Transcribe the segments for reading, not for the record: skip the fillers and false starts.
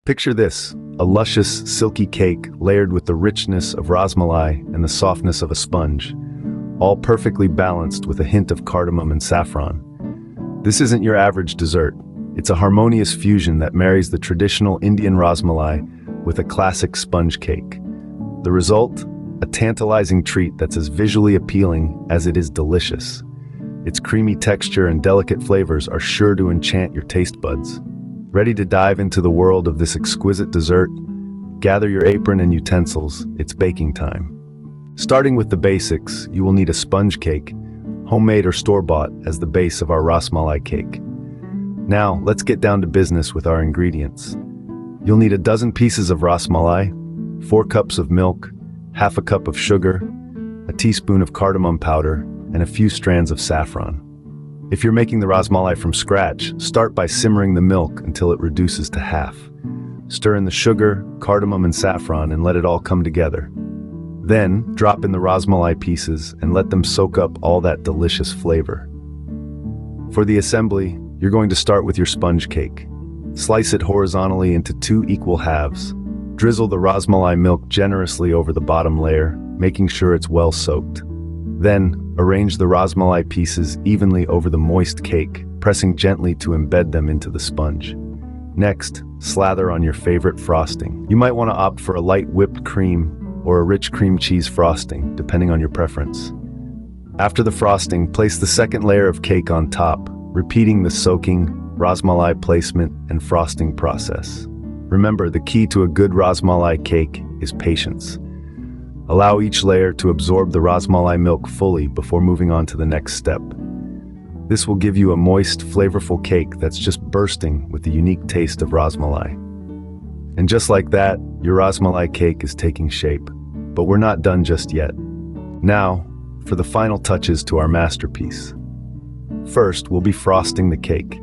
Picture this, a luscious, silky cake layered with the richness of rasmalai and the softness of a sponge, all perfectly balanced with a hint of cardamom and saffron. This isn't your average dessert. It's a harmonious fusion that marries the traditional Indian rasmalai with a classic sponge cake. The result? A tantalizing treat that's as visually appealing as it is delicious. Its creamy texture and delicate flavors are sure to enchant your taste buds. Ready to dive into the world of this exquisite dessert? Gather your apron and utensils, it's baking time. Starting with the basics, you will need a sponge cake, homemade or store-bought, as the base of our Rasmalai cake. Now, let's get down to business with our ingredients. You'll need a dozen pieces of rasmalai, 4 cups of milk, half a cup of sugar, a teaspoon of cardamom powder, and a few strands of saffron. If you're making the rasmalai from scratch, start by simmering the milk until it reduces to half. Stir in the sugar, cardamom, and saffron and let it all come together. Then, drop in the rasmalai pieces and let them soak up all that delicious flavor. For the assembly, you're going to start with your sponge cake. Slice it horizontally into 2 equal halves. Drizzle the rasmalai milk generously over the bottom layer, making sure it's well soaked. Then, arrange the rasmalai pieces evenly over the moist cake, pressing gently to embed them into the sponge. Next, slather on your favorite frosting. You might want to opt for a light whipped cream or a rich cream cheese frosting, depending on your preference. After the frosting, place the second layer of cake on top, repeating the soaking, rasmalai placement, and frosting process. Remember, the key to a good rasmalai cake is patience. Allow each layer to absorb the rasmalai milk fully before moving on to the next step. This will give you a moist, flavorful cake that's just bursting with the unique taste of rasmalai. And just like that, your rasmalai cake is taking shape. But we're not done just yet. Now, for the final touches to our masterpiece. First, we'll be frosting the cake.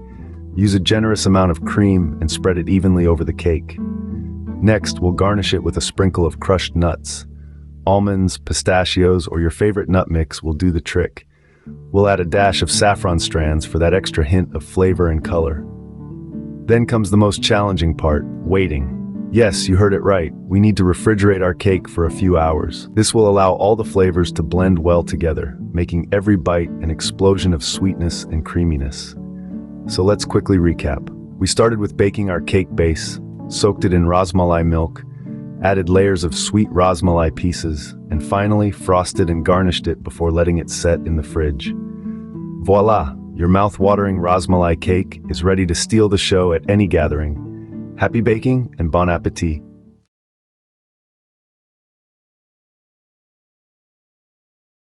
Use a generous amount of cream and spread it evenly over the cake. Next, we'll garnish it with a sprinkle of crushed nuts. Almonds, pistachios, or your favorite nut mix will do the trick. We'll add a dash of saffron strands for that extra hint of flavor and color. Then comes the most challenging part, waiting. Yes, you heard it right. We need to refrigerate our cake for a few hours. This will allow all the flavors to blend well together, making every bite an explosion of sweetness and creaminess. So let's quickly recap. We started with baking our cake base, soaked it in rasmalai milk, added layers of sweet rasmalai pieces, and finally frosted and garnished it before letting it set in the fridge. Voila! Your mouth-watering rasmalai cake is ready to steal the show at any gathering. Happy baking and bon appetit!